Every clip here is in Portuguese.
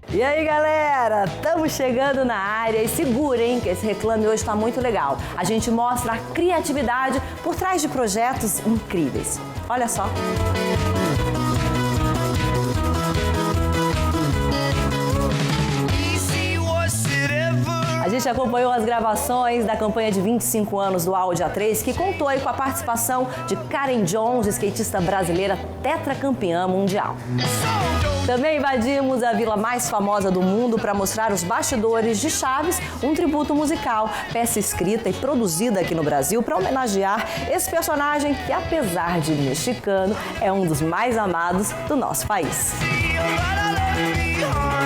E aí, galera, estamos chegando na área e segurem que esse Reclame hoje está muito legal. A gente mostra a criatividade por trás de projetos incríveis. Olha só. A gente acompanhou as gravações da campanha de 25 anos do Audi A3, que contou aí com a participação de Karen Jones, skatista brasileira tetracampeã mundial. Também invadimos a vila mais famosa do mundo para mostrar os bastidores de Chaves, um tributo musical, peça escrita e produzida aqui no Brasil para homenagear esse personagem que, apesar de mexicano, é um dos mais amados do nosso país.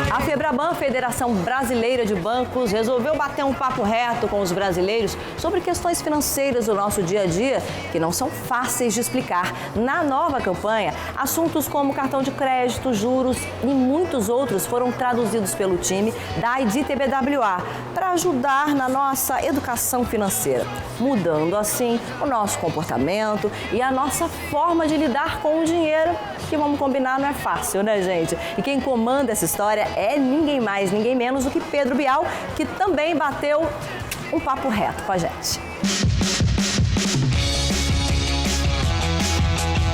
A Febraban, Federação Brasileira de Bancos, resolveu bater um papo reto com os brasileiros sobre questões financeiras do nosso dia a dia que não são fáceis de explicar. Na nova campanha, assuntos como cartão de crédito, juros e muitos outros foram traduzidos pelo time da IDTBWA para ajudar na nossa educação financeira, mudando assim o nosso comportamento e a nossa forma de lidar com o dinheiro, que vamos combinar não é fácil, né, gente? E quem comanda essa história é ninguém mais, ninguém menos do que Pedro Bial, que também bateu um papo reto com a gente.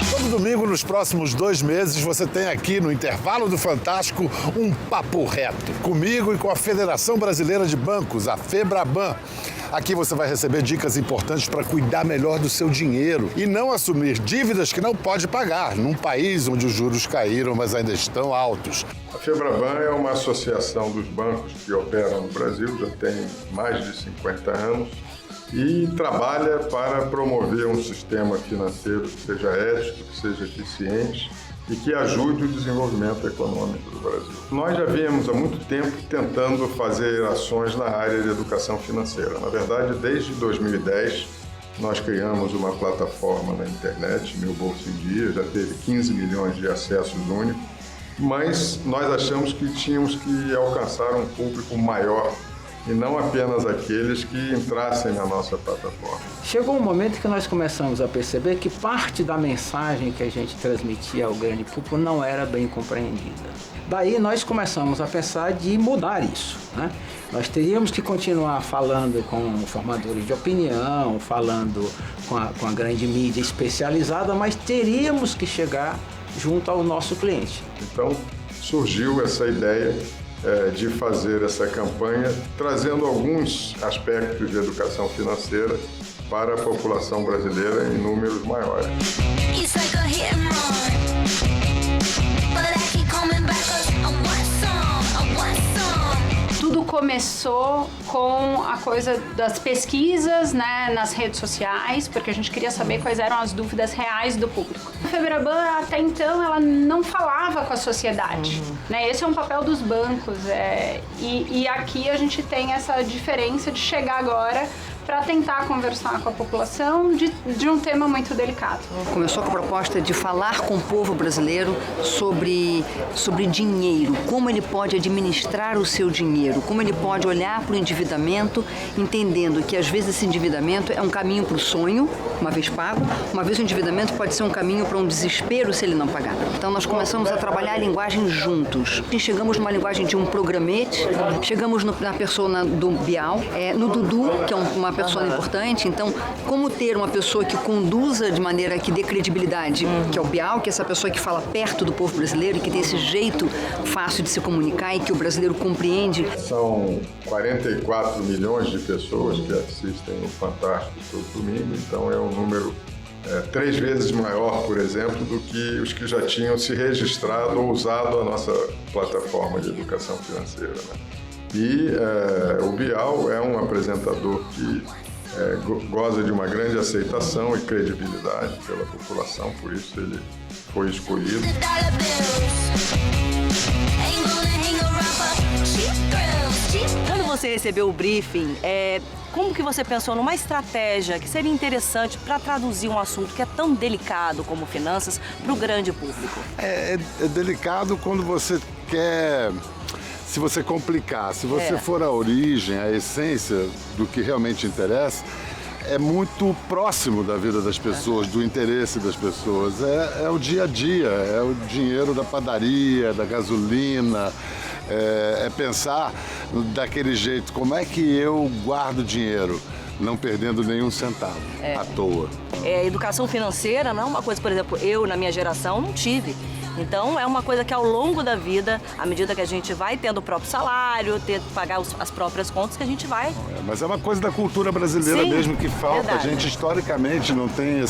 Todo domingo, nos próximos 2 meses, você tem aqui no Intervalo do Fantástico um papo reto. Comigo e com a Federação Brasileira de Bancos, a Febraban. Aqui você vai receber dicas importantes para cuidar melhor do seu dinheiro e não assumir dívidas que não pode pagar, num país onde os juros caíram, mas ainda estão altos. A Febraban é uma associação dos bancos que operam no Brasil, já tem mais de 50 anos, e trabalha para promover um sistema financeiro que seja ético, que seja eficiente e que ajude o desenvolvimento econômico do Brasil. Nós já viemos há muito tempo tentando fazer ações na área de educação financeira. Na verdade, desde 2010, nós criamos uma plataforma na internet, Meu Bolso em Dia, já teve 15 milhões de acessos únicos, mas nós achamos que tínhamos que alcançar um público maior e não apenas aqueles que entrassem na nossa plataforma. Chegou um momento que nós começamos a perceber que parte da mensagem que a gente transmitia ao grande público não era bem compreendida. Daí nós começamos a pensar de mudar isso, né? Nós teríamos que continuar falando com formadores de opinião, falando com a grande mídia especializada, mas teríamos que chegar junto ao nosso cliente. Então surgiu essa ideia de fazer essa campanha, trazendo alguns aspectos de educação financeira para a população brasileira em números maiores. Tudo começou com a coisa das pesquisas, né, nas redes sociais, porque a gente queria saber quais eram as dúvidas reais do público. A Febraban, até então, ela não falava com a sociedade, né? Esse é um papel dos bancos, e aqui a gente tem essa diferença de chegar agora para tentar conversar com a população de um tema muito delicado. Começou com a proposta de falar com o povo brasileiro sobre dinheiro, como ele pode administrar o seu dinheiro, como ele pode olhar para o endividamento, entendendo que às vezes esse endividamento é um caminho para o sonho, uma vez pago, uma vez o endividamento pode ser um caminho para um desespero se ele não pagar. Então nós começamos a trabalhar a linguagem juntos. Chegamos numa linguagem de um programete, chegamos na persona do Bial, no Dudu, que é uma pessoa importante. Então, como ter uma pessoa que conduza de maneira que dê credibilidade, que é o Bial, que é essa pessoa que fala perto do povo brasileiro e que tem esse jeito fácil de se comunicar e que o brasileiro compreende. São 44 milhões de pessoas que assistem o Fantástico todo domingo, então é um número 3 vezes maior, por exemplo, do que os que já tinham se registrado ou usado a nossa plataforma de educação financeira, né? E o Bial é um apresentador que goza de uma grande aceitação e credibilidade pela população, por isso ele foi escolhido. Quando você recebeu o briefing, como que você pensou numa estratégia que seria interessante para traduzir um assunto que é tão delicado como finanças para o grande público? É delicado quando você quer, se você complicar, se você for à origem, à essência do que realmente interessa, é muito próximo da vida das pessoas, do interesse das pessoas. É o dia a dia, é o dinheiro da padaria, da gasolina, é pensar daquele jeito, como é que eu guardo dinheiro, não perdendo nenhum centavo à toa. Educação financeira não é uma coisa, por exemplo, eu na minha geração não tive. Então é uma coisa que ao longo da vida, à medida que a gente vai tendo o próprio salário, ter que pagar as próprias contas, que a gente vai... Mas é uma coisa da cultura brasileira mesmo que falta. Verdade. A gente historicamente não tem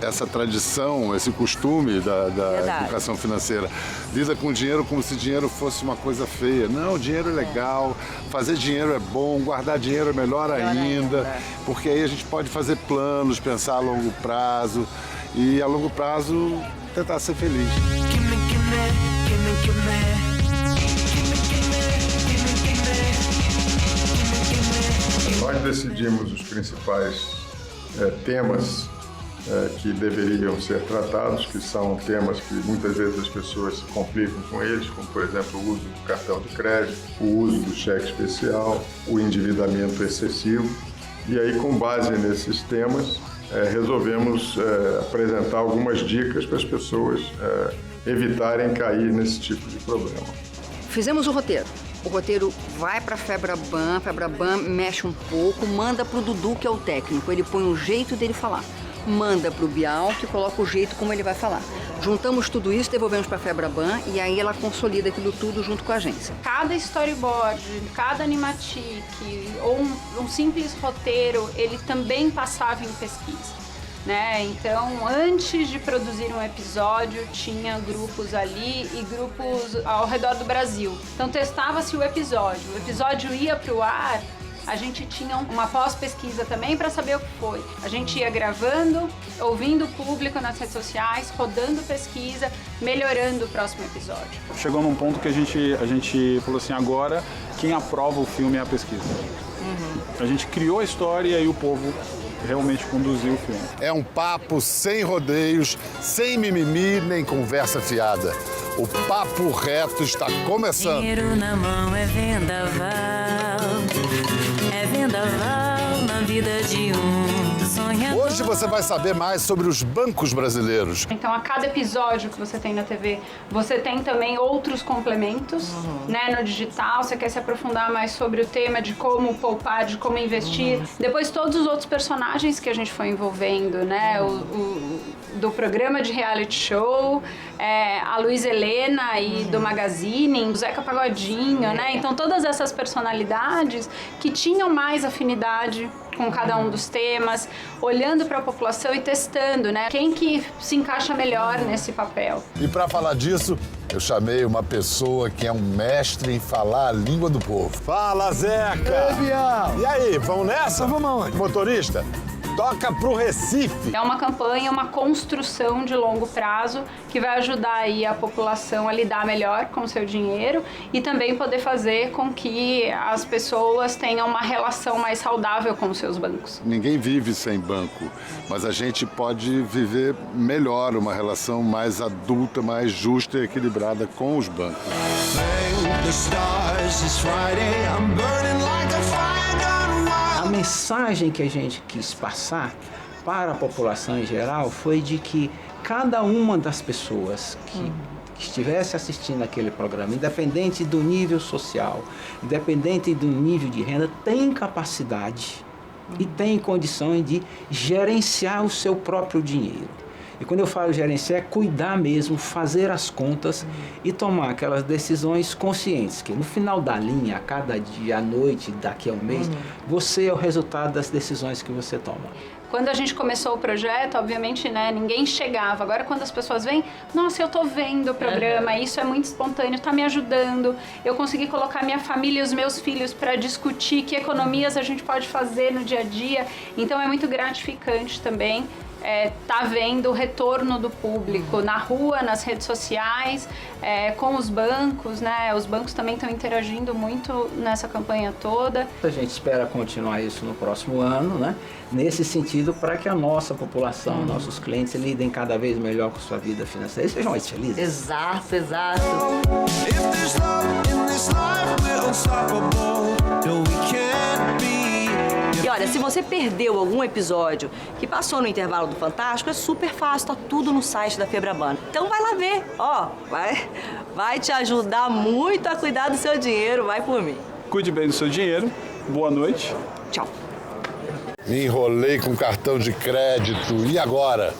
essa tradição, esse costume da educação financeira. Lida com o dinheiro como se dinheiro fosse uma coisa feia. Não, o dinheiro é legal, fazer dinheiro é bom, guardar dinheiro é melhor ainda, porque aí a gente pode fazer planos, pensar a longo prazo e a longo prazo tentar ser feliz. Nós decidimos os principais temas que deveriam ser tratados, que são temas que muitas vezes as pessoas se complicam com eles, como, por exemplo, o uso do cartão de crédito, o uso do cheque especial, o endividamento excessivo. E aí, com base nesses temas, resolvemos apresentar algumas dicas para as pessoas evitarem cair nesse tipo de problema. Fizemos o roteiro. O roteiro vai para a Febraban mexe um pouco, manda para o Dudu, que é o técnico, ele põe um jeito dele falar. Manda para o Bial, que coloca o jeito como ele vai falar. Juntamos tudo isso, devolvemos para a Febraban e aí ela consolida aquilo tudo junto com a agência. Cada storyboard, cada animatic ou um simples roteiro, ele também passava em pesquisa, né? Então, antes de produzir um episódio, tinha grupos ali e grupos ao redor do Brasil. Então, testava-se o episódio ia para o ar, a gente tinha uma pós-pesquisa também para saber o que foi. A gente ia gravando, ouvindo o público nas redes sociais, rodando pesquisa, melhorando o próximo episódio. Chegou num ponto que a gente falou assim, agora quem aprova o filme é a pesquisa. A gente criou a história e aí o povo realmente conduziu o filme. É um papo sem rodeios, sem mimimi nem conversa fiada. O Papo Reto está começando. Dinheiro na mão é vendaval na vida de um sonhador. Hoje você vai saber mais sobre os bancos brasileiros. Então, a cada episódio que você tem na TV, você tem também outros complementos, né? No digital, você quer se aprofundar mais sobre o tema de como poupar, de como investir. Depois, todos os outros personagens que a gente foi envolvendo, né? Do programa de reality show, a Luísa Helena aí do Magazine, o Zeca Pagodinho, né? Então, todas essas personalidades que tinham mais afinidade com cada um dos temas, olhando para a população e testando, né? Quem que se encaixa melhor nesse papel. E para falar disso, eu chamei uma pessoa que é um mestre em falar a língua do povo. Fala, Zeca! Ei, Bial! E aí, vamos nessa? Vamos aonde? Motorista, toca pro Recife. É uma campanha, uma construção de longo prazo que vai ajudar aí a população a lidar melhor com o seu dinheiro e também poder fazer com que as pessoas tenham uma relação mais saudável com os seus bancos. Ninguém vive sem banco, mas a gente pode viver melhor, uma relação mais adulta, mais justa e equilibrada com os bancos. A mensagem que a gente quis passar para a população em geral foi de que cada uma das pessoas que estivesse assistindo aquele programa, independente do nível social, independente do nível de renda, tem capacidade e tem condições de gerenciar o seu próprio dinheiro. E quando eu falo gerenciar, é cuidar mesmo, fazer as contas e tomar aquelas decisões conscientes, que no final da linha, a cada dia, à noite, daqui a um mês, você é o resultado das decisões que você toma. Quando a gente começou o projeto, obviamente, né, ninguém chegava. Agora, quando as pessoas vêm, nossa, eu tô vendo o programa, isso é muito espontâneo, tá me ajudando. Eu consegui colocar minha família e os meus filhos para discutir que economias a gente pode fazer no dia a dia. Então, é muito gratificante também tá vendo o retorno do público na rua, nas redes sociais, com os bancos, né? Os bancos também estão interagindo muito nessa campanha toda. A gente espera continuar isso no próximo ano, né? Nesse sentido, para que a nossa população, nossos clientes lidem cada vez melhor com sua vida financeira e sejam mais felizes. Exato, exato. E olha, se você perdeu algum episódio que passou no intervalo do Fantástico, é super fácil, tá tudo no site da Febraban. Então vai lá ver, ó, vai te ajudar muito a cuidar do seu dinheiro, vai por mim. Cuide bem do seu dinheiro. Boa noite. Tchau. Me enrolei com cartão de crédito. E agora?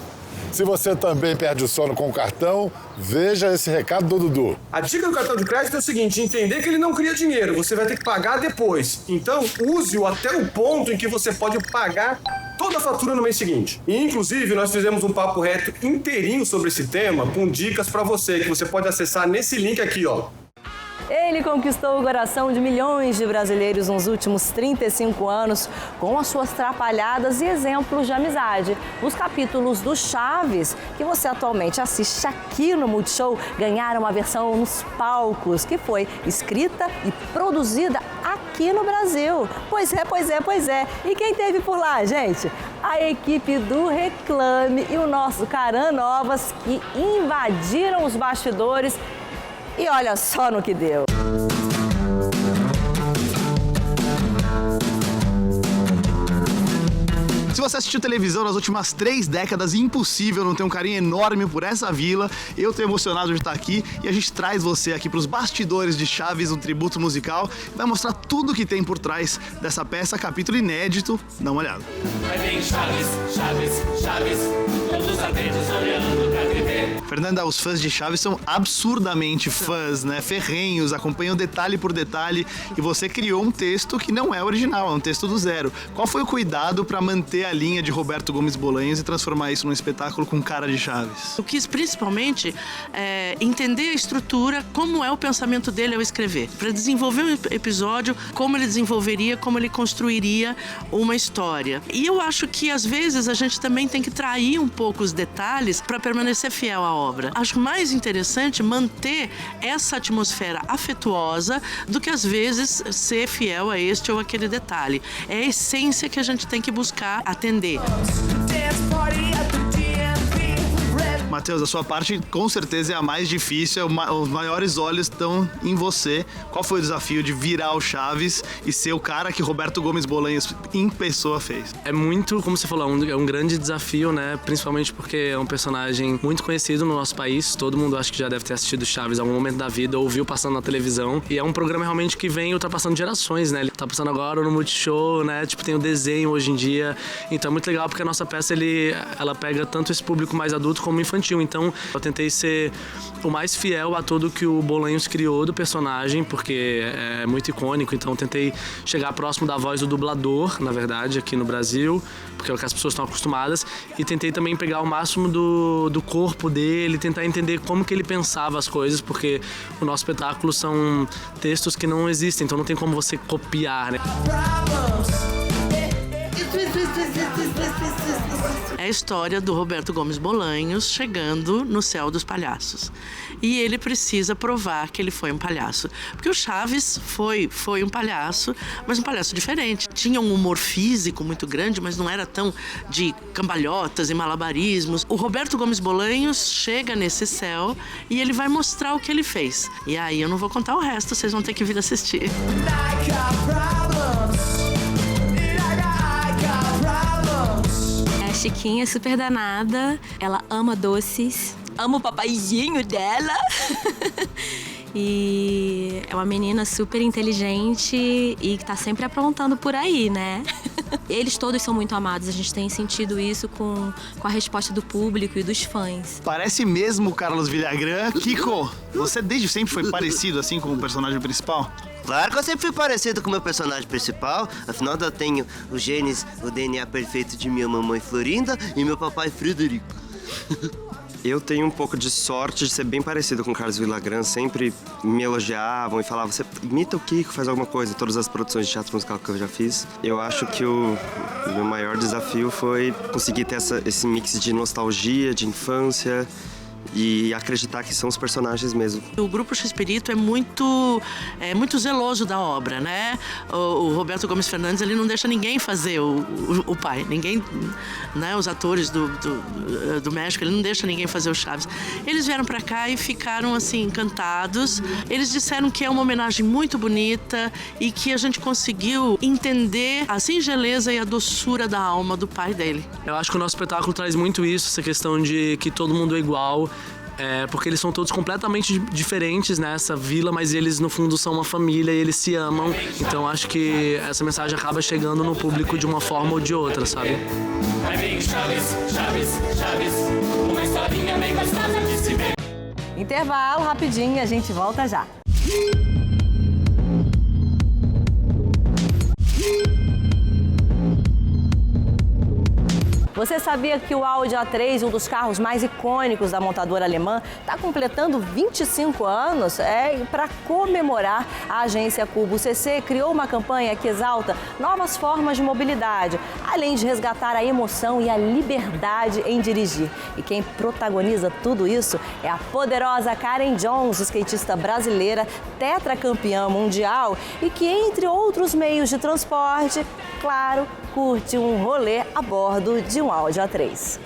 Se você também perde o sono com o cartão, veja esse recado do Dudu. A dica do cartão de crédito é o seguinte: entender que ele não cria dinheiro, você vai ter que pagar depois. Então, use-o até o ponto em que você pode pagar toda a fatura no mês seguinte. E, inclusive, nós fizemos um papo reto inteirinho sobre esse tema, com dicas para você, que você pode acessar nesse link aqui, ó. Ele conquistou o coração de milhões de brasileiros nos últimos 35 anos com as suas trapalhadas e exemplos de amizade. Os capítulos do Chaves, que você atualmente assiste aqui no Multishow, ganharam uma versão nos palcos, que foi escrita e produzida aqui no Brasil. Pois é. E quem teve por lá, gente? A equipe do Reclame e o nosso Caran Novas, que invadiram os bastidores. E olha só no que deu. Se você assistiu televisão nas últimas 3 décadas, impossível não ter um carinho enorme por essa vila. Eu tô emocionado de estar aqui e a gente traz você aqui para os bastidores de Chaves, um tributo musical. Vai mostrar tudo que tem por trás dessa peça, capítulo inédito. Dá uma olhada. Vai vir Chaves, Chaves, Chaves, todos atentos olhando pra TV. Fernanda, os fãs de Chaves são absurdamente fãs, né? Ferrenhos, acompanham detalhe por detalhe. E você criou um texto que não é original, é um texto do zero. Qual foi o cuidado para manter a linha de Roberto Gomes Bolanhos e transformar isso num espetáculo com cara de Chaves? Eu quis principalmente entender a estrutura, como é o pensamento dele ao escrever. Para desenvolver um episódio, como ele desenvolveria, como ele construiria uma história. E eu acho que às vezes a gente também tem que trair um pouco os detalhes para permanecer fiel à obra. Acho mais interessante manter essa atmosfera afetuosa do que às vezes ser fiel a este ou aquele detalhe. É a essência que a gente tem que buscar atender. Matheus, a sua parte com certeza é a mais difícil, os maiores olhos estão em você. Qual foi o desafio de virar o Chaves e ser o cara que Roberto Gomes Bolanhos em pessoa fez? É muito, como você falou, é um grande desafio, né? Principalmente porque é um personagem muito conhecido no nosso país. Todo mundo acho que já deve ter assistido Chaves em algum momento da vida, ouviu passando na televisão. E é um programa realmente que vem ultrapassando gerações, né? Ele tá passando agora no Multishow, né? Tipo, tem o desenho hoje em dia. Então é muito legal porque a nossa peça, ela pega tanto esse público mais adulto como infantil. Então eu tentei ser o mais fiel a tudo que o Bolanhos criou do personagem, porque é muito icônico. Então eu tentei chegar próximo da voz do dublador, na verdade, aqui no Brasil, porque é o que as pessoas estão acostumadas. E tentei também pegar o máximo do corpo dele, tentar entender como que ele pensava as coisas, porque o nosso espetáculo são textos que não existem, então não tem como você copiar, né? É a história do Roberto Gomes Bolanhos chegando no céu dos palhaços. E ele precisa provar que ele foi um palhaço. Porque o Chaves foi um palhaço, mas um palhaço diferente. Tinha um humor físico muito grande, mas não era tão de cambalhotas e malabarismos. O Roberto Gomes Bolanhos chega nesse céu e ele vai mostrar o que ele fez. E aí eu não vou contar o resto, vocês vão ter que vir assistir. Chiquinha é super danada, ela ama doces, ama o papaizinho dela. E é uma menina super inteligente e que tá sempre aprontando por aí, né? Eles todos são muito amados, a gente tem sentido isso com a resposta do público e dos fãs. Parece mesmo o Carlos Villagrán. Kiko, você desde sempre foi parecido assim com o personagem principal? Claro que eu sempre fui parecido com o meu personagem principal, afinal eu tenho os genes, o DNA perfeito de minha mamãe Florinda e meu papai Frederico. Eu tenho um pouco de sorte de ser bem parecido com o Carlos Villagrán, sempre me elogiavam e falavam, você imita o Kiko, faz alguma coisa, todas as produções de teatro musical que eu já fiz. Eu acho que o meu maior desafio foi conseguir ter esse mix de nostalgia, de infância, e acreditar que são os personagens mesmo. O Grupo X-Perito é muito zeloso da obra, né? O Roberto Gomes Fernandes, ele não deixa ninguém fazer o pai, ninguém, né? Os atores do México, ele não deixa ninguém fazer o Chaves. Eles vieram pra cá e ficaram assim encantados. Eles disseram que é uma homenagem muito bonita e que a gente conseguiu entender a singeleza e a doçura da alma do pai dele. Eu acho que o nosso espetáculo traz muito isso, essa questão de que todo mundo é igual. Porque eles são todos completamente diferentes nessa vila, mas eles no fundo são uma família e eles se amam. Então acho que essa mensagem acaba chegando no público de uma forma ou de outra, sabe? Aí vem Chaves, Chaves, Chaves, uma historinha bem gostosa de se ver. Intervalo rapidinho, a gente volta já. Você sabia que o Audi A3, um dos carros mais icônicos da montadora alemã, está completando 25 anos? E para comemorar, a agência Cubo CC criou uma campanha que exalta novas formas de mobilidade, além de resgatar a emoção e a liberdade em dirigir. E quem protagoniza tudo isso é a poderosa Karen Jones, skatista brasileira, tetracampeã mundial e que, entre outros meios de transporte, claro, curte um rolê a bordo de um Audi A3.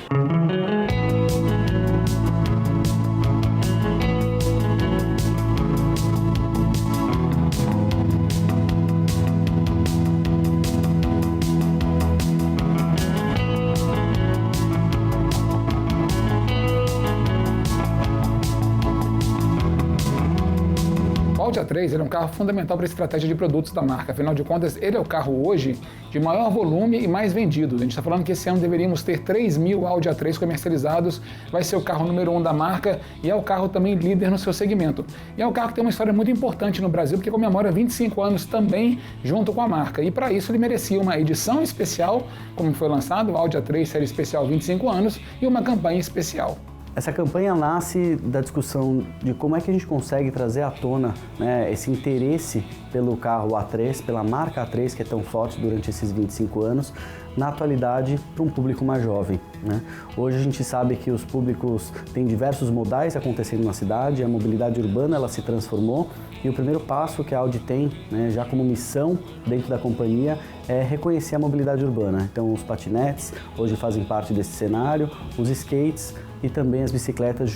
O Audi A3 é um carro fundamental para a estratégia de produtos da marca. Afinal de contas, ele é o carro hoje de maior volume e mais vendido. A gente está falando que esse ano deveríamos ter 3.000 Audi A3 comercializados. Vai ser o carro número 1 da marca e é o carro também líder no seu segmento. E é um carro que tem uma história muito importante no Brasil, porque comemora 25 anos também junto com a marca. E para isso ele merecia uma edição especial, como foi lançado, o Audi A3 Série Especial 25 anos, e uma campanha especial. Essa campanha nasce da discussão de como é que a gente consegue trazer à tona, né, esse interesse pelo carro A3, pela marca A3, que é tão forte durante esses 25 anos, na atualidade para um público mais jovem, né? Hoje a gente sabe que os públicos têm diversos modais acontecendo na cidade, a mobilidade urbana ela se transformou e o primeiro passo que a Audi tem, né, já como missão dentro da companhia, é reconhecer a mobilidade urbana. Então os patinetes hoje fazem parte desse cenário, os skates e também as bicicletas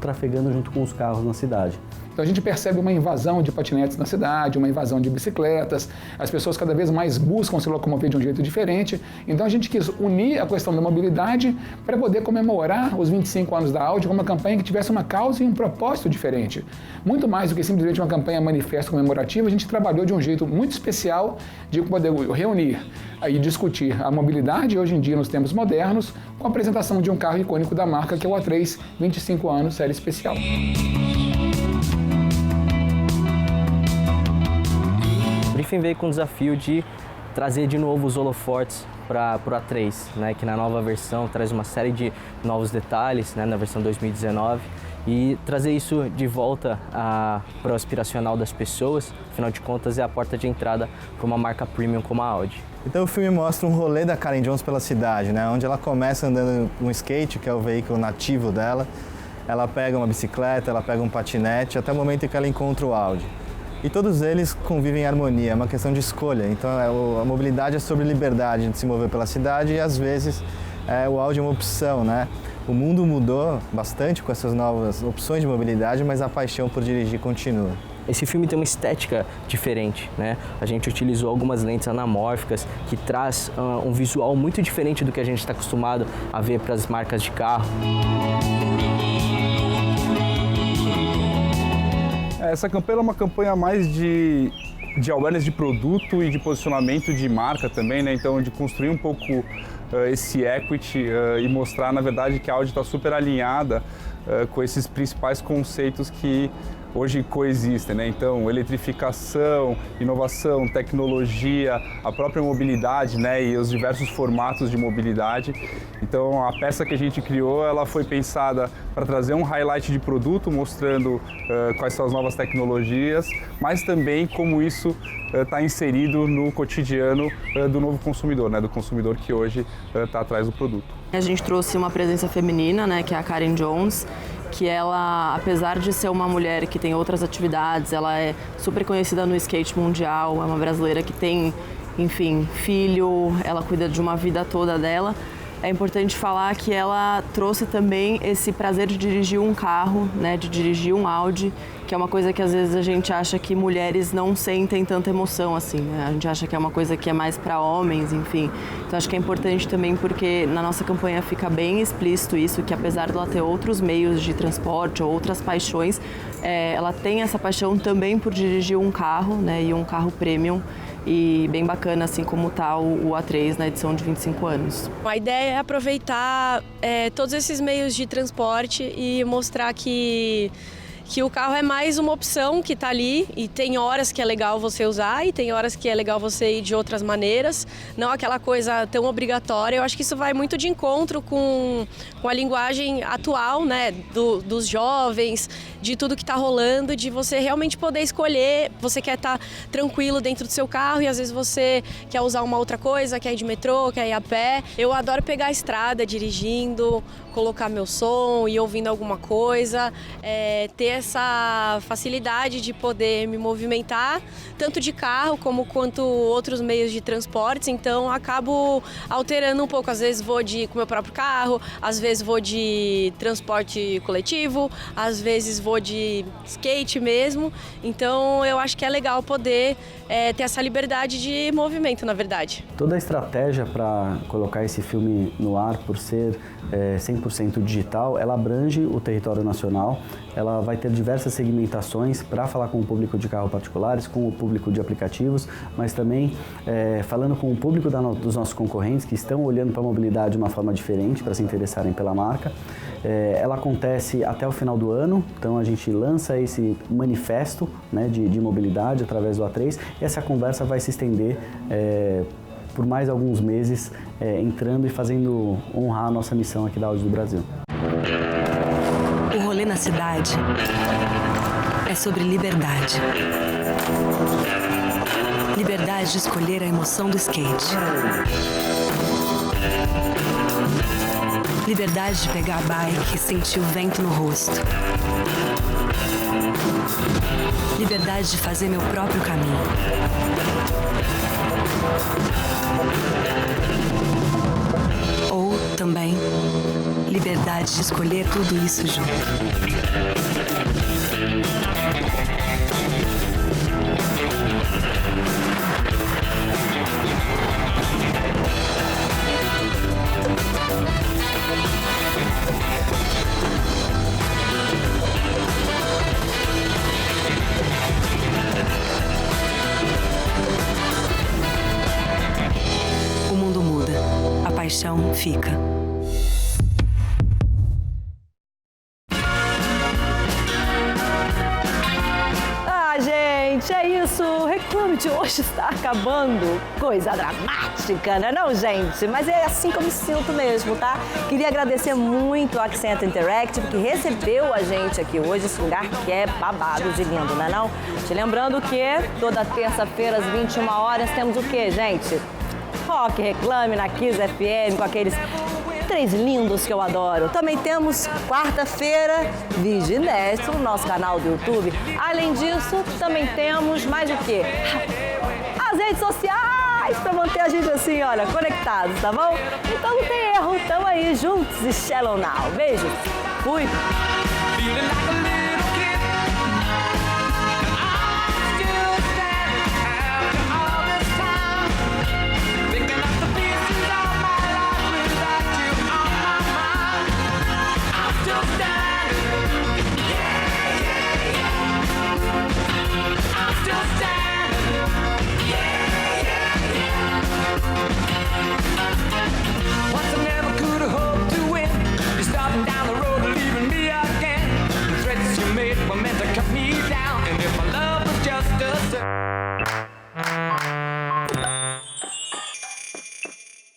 trafegando junto com os carros na cidade. Então a gente percebe uma invasão de patinetes na cidade, uma invasão de bicicletas, as pessoas cada vez mais buscam se locomover de um jeito diferente. Então a gente quis unir a questão da mobilidade para poder comemorar os 25 anos da Audi com uma campanha que tivesse uma causa e um propósito diferente. Muito mais do que simplesmente uma campanha manifesto comemorativa, a gente trabalhou de um jeito muito especial de poder reunir e discutir a mobilidade hoje em dia nos tempos modernos com a apresentação de um carro icônico da marca que é o A3 25 anos Série Especial. O briefing veio com o desafio de trazer de novo os holofortes para o A3, né, que na nova versão traz uma série de novos detalhes, né, na versão 2019, e trazer isso de volta para o aspiracional das pessoas, afinal de contas é a porta de entrada para uma marca premium como a Audi. Então o filme mostra um rolê da Karen Jones pela cidade, né, onde ela começa andando um skate, que é o veículo nativo dela, ela pega uma bicicleta, ela pega um patinete, até o momento em que ela encontra o Audi. E todos eles convivem em harmonia, é uma questão de escolha. Então a mobilidade é sobre liberdade de se mover pela cidade e às vezes o Audi é uma opção, né? O mundo mudou bastante com essas novas opções de mobilidade, mas a paixão por dirigir continua. Esse filme tem uma estética diferente, né? A gente utilizou algumas lentes anamórficas que traz um visual muito diferente do que a gente está acostumado a ver para as marcas de carro. Essa campanha é uma campanha mais de awareness de produto e de posicionamento de marca também, né? Então, de construir um pouco esse equity e mostrar, na verdade, que a Audi está super alinhada com esses principais conceitos que hoje coexistem, né? Então, eletrificação, inovação, tecnologia, a própria mobilidade, né? E os diversos formatos de mobilidade. Então, a peça que a gente criou, ela foi pensada para trazer um highlight de produto, mostrando quais são as novas tecnologias, mas também como isso está inserido no cotidiano do novo consumidor, né? Do consumidor que hoje está atrás do produto. A gente trouxe uma presença feminina, né? Que é a Karen Jones, que ela, apesar de ser uma mulher que tem outras atividades, ela é super conhecida no skate mundial, é uma brasileira que tem, enfim, filho, ela cuida de uma vida toda dela. É importante falar que ela trouxe também esse prazer de dirigir um carro, né, de dirigir um Audi, que é uma coisa que às vezes a gente acha que mulheres não sentem tanta emoção assim, né? A gente acha que é uma coisa que é mais para homens, enfim. Então acho que é importante também porque na nossa campanha fica bem explícito isso, que apesar dela ter outros meios de transporte ou outras paixões, ela tem essa paixão também por dirigir um carro, né, e um carro premium. E bem bacana, assim como está o A3 na edição de 25 anos. A ideia é aproveitar todos esses meios de transporte e mostrar que o carro é mais uma opção que está ali e tem horas que é legal você usar e tem horas que é legal você ir de outras maneiras, não aquela coisa tão obrigatória. Eu acho que isso vai muito de encontro com a linguagem atual, né, dos jovens, de tudo que está rolando, de você realmente poder escolher. Você quer estar tranquilo dentro do seu carro e às vezes você quer usar uma outra coisa, quer ir de metrô, quer ir a pé. Eu adoro pegar a estrada dirigindo, colocar meu som e ouvindo alguma coisa, ter essa facilidade de poder me movimentar, tanto de carro quanto outros meios de transportes. Então acabo alterando um pouco, às vezes vou com meu próprio carro, às vezes vou de transporte coletivo, às vezes vou de skate mesmo. Então eu acho que é legal poder ter essa liberdade de movimento, na verdade. Toda a estratégia para colocar esse filme no ar, por ser 100% digital, ela abrange o território nacional, ela vai ter diversas segmentações para falar com o público de carros particulares, com o público de aplicativos, mas também falando com o público dos nossos concorrentes que estão olhando para a mobilidade de uma forma diferente, para se interessarem pela marca. Ela acontece até o final do ano, então a gente lança esse manifesto, né, de mobilidade através do A3 e essa conversa vai se estender por mais alguns meses, entrando e fazendo honrar a nossa missão aqui da Audi do Brasil. O rolê na cidade é sobre liberdade. Liberdade de escolher a emoção do skate. Liberdade de pegar a bike e sentir o vento no rosto. Liberdade de fazer meu próprio caminho. Ou também liberdade de escolher tudo isso junto. O mundo muda, a paixão fica. É isso, o Reclame de hoje está acabando. Coisa dramática, né não, gente? Mas é assim que eu me sinto mesmo, tá? Queria agradecer muito a Accent Interactive, que recebeu a gente aqui hoje, esse lugar que é babado de lindo, né não? Te lembrando que toda terça-feira às 21 horas temos o quê, gente? Rock Reclame na Kiss FM, com aqueles três lindos que eu adoro. Também temos quarta-feira, Vídeo inédito no nosso canal do YouTube. Além disso, também temos mais o quê? As redes sociais, para manter a gente assim, olha, conectados, tá bom? Então não tem erro, tamo aí juntos e Shallow Now. Beijo, fui! Down the road, leaving me again. The threats Até!